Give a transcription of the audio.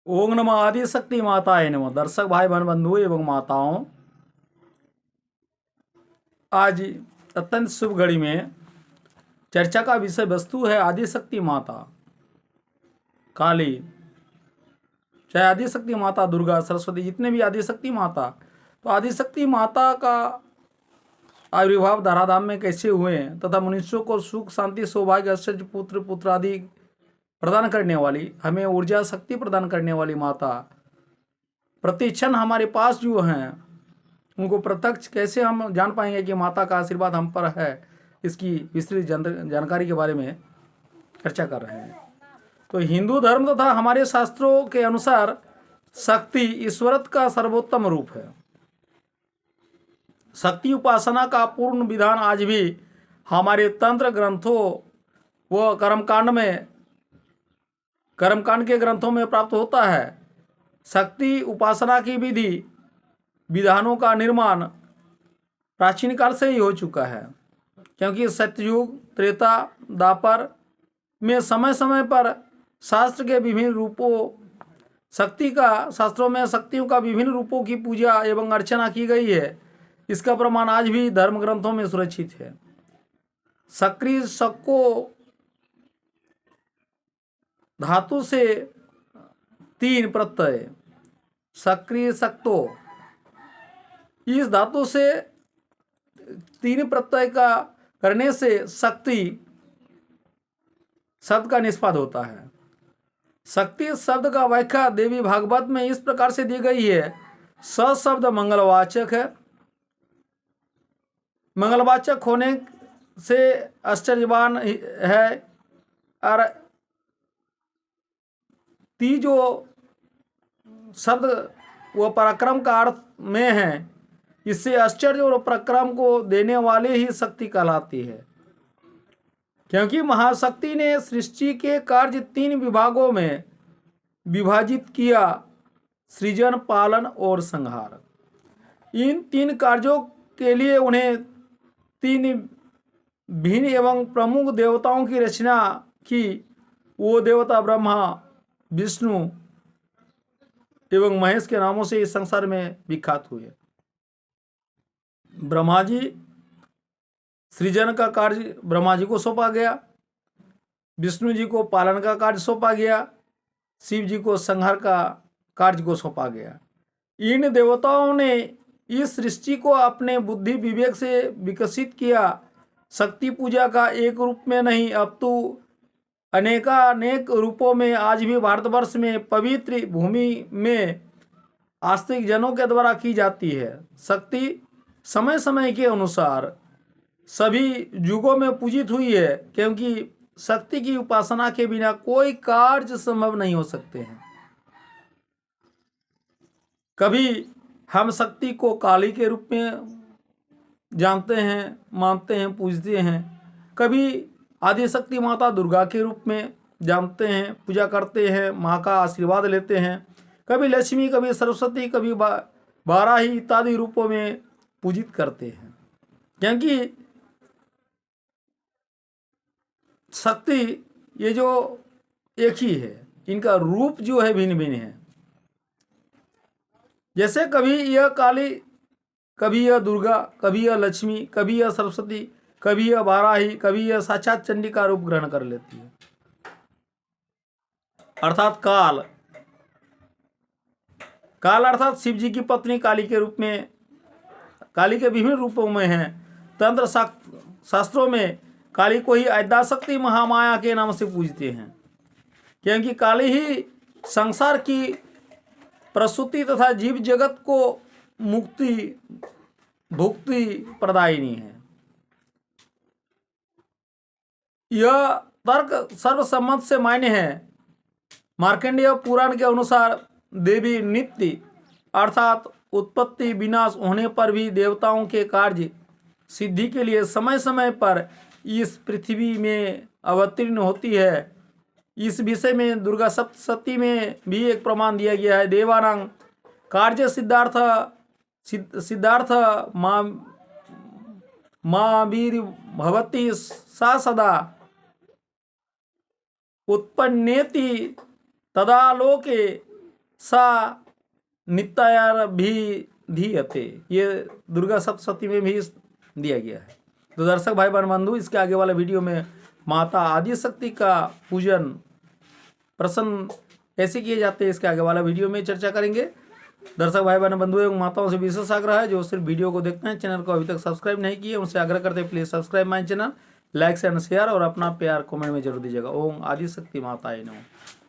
ओम नमः आदि शक्ति माताए नमः। दर्शक भाई बहन बंधु एवं माताओं, आज अत्यंत शुभ घड़ी में चर्चा का विषय वस्तु है आदि शक्ति माता काली। चाहे आदि शक्ति माता दुर्गा, सरस्वती, जितने भी आदि शक्ति माता, तो आदि शक्ति माता का आविर्भाव धराधाम में कैसे हुए तथा मनुष्यों को सुख, शांति, सौभाग्य, ऐश्वर्य, पुत्र, पुत्रादि प्रदान करने वाली, हमें ऊर्जा शक्ति प्रदान करने वाली माता प्रतिक्षण हमारे पास जो हैं, उनको प्रत्यक्ष कैसे हम जान पाएंगे कि माता का आशीर्वाद हम पर है, इसकी विस्तृत जानकारी के बारे में चर्चा कर रहे हैं। तो हिंदू धर्म तथा हमारे शास्त्रों के अनुसार शक्ति ईश्वरत्व का सर्वोत्तम रूप है। शक्ति उपासना का पूर्ण विधान आज भी हमारे तंत्र ग्रंथों व कर्मकांड के ग्रंथों में प्राप्त होता है। शक्ति उपासना की विधि विधानों का निर्माण प्राचीन काल से ही हो चुका है, क्योंकि सत्ययुग, त्रेता, द्वापर में समय समय पर शास्त्रों में शक्तियों का विभिन्न रूपों की पूजा एवं अर्चना की गई है। इसका प्रमाण आज भी धर्म ग्रंथों में सुरक्षित है। सक्रिय शक्को धातु से 3 प्रत्यय, सक्रिय शक्तो, इस धातु से 3 प्रत्यय का करने से शक्ति शब्द का निष्पाद होता है। शक्ति शब्द का व्याख्या देवी भागवत में इस प्रकार से दी गई है। स शब्द मंगलवाचक है। मंगलवाचक होने से आश्चर्यवान है, और ती जो शब्द वो पराक्रम का अर्थ में है, इससे आश्चर्य और पराक्रम को देने वाले ही शक्ति कहलाती है। क्योंकि महाशक्ति ने सृष्टि के कार्य 3 विभागों में विभाजित किया: सृजन, पालन और संहार। इन 3 कार्यों के लिए उन्हें 3 भिन्न एवं प्रमुख देवताओं की रचना की। वो देवता ब्रह्मा, विष्णु एवं महेश के नामों से इस संसार में विख्यात हुए। ब्रह्मा जी सृजन का कार्य ब्रह्मा जी को सौंपा गया, विष्णु जी को पालन का कार्य सौंपा गया, शिव जी को संहार का कार्य को सौंपा गया। इन देवताओं ने इस सृष्टि को अपने बुद्धि विवेक से विकसित किया। शक्ति पूजा का एक रूप में नहीं, अब तो अनेकानेक रूपों में आज भी भारतवर्ष में पवित्र भूमि में आस्तिक जनों के द्वारा की जाती है। शक्ति समय समय के अनुसार सभी युगों में पूजित हुई है, क्योंकि शक्ति की उपासना के बिना कोई कार्य संभव नहीं हो सकते हैं। कभी हम शक्ति को काली के रूप में जानते हैं, मानते हैं, पूजते हैं। कभी आदि शक्ति माता दुर्गा के रूप में जानते हैं, पूजा करते हैं, माँ का आशीर्वाद लेते हैं। कभी लक्ष्मी, कभी सरस्वती, कभी बाराही इत्यादि रूपों में पूजित करते हैं। क्योंकि शक्ति ये जो एक ही है, इनका रूप जो है भिन्न भिन्न है। जैसे कभी यह काली, कभी यह दुर्गा, कभी यह लक्ष्मी, कभी यह सरस्वती, कभी यह बाराही, कभी यह साक्षात चंडी का रूप ग्रहण कर लेती है। अर्थात काल अर्थात शिव जी की पत्नी काली के रूप में, काली के विभिन्न रूपों में है। तंत्र शास्त्रों में काली को ही आद्याशक्ति महामाया के नाम से पूजते हैं, क्योंकि काली ही संसार की प्रसूति तथा जीव जगत को मुक्ति भुक्ति प्रदायिनी है। यह तर्क सर्वसम्मत से मान्य है। मार्कंडेय पुराण के अनुसार देवी नित्य अर्थात उत्पत्ति विनाश होने पर भी देवताओं के कार्य सिद्धि के लिए समय समय पर इस पृथ्वी में अवतीर्ण होती है। इस विषय में दुर्गा सप्तशती में भी एक प्रमाण दिया गया है। देवानां कार्य सिद्धार्थ माँ वीर भवती सा सदा उत्पन्नेति तदा लोके सा नित्याय भी धीयते, ये दुर्गा सप्तशती में भी दिया गया है। तो दर्शक भाई बहन बंधु, इसके आगे वाला वीडियो में माता आदिशक्ति का पूजन प्रसन्न कैसे किए जाते हैं, इसके आगे वाला वीडियो में चर्चा करेंगे। दर्शक भाई बहन बंधु एवं माताओं से विशेष आग्रह है, जो सिर्फ वीडियो को देखते हैं, चैनल को अभी तक सब्सक्राइब नहीं किए, उनसे आग्रह करते हैं please subscribe my channel, like and share और अपना प्यार कमेंट में जरूर दीजिएगा। ओम आदिशक्ति माताय नमः।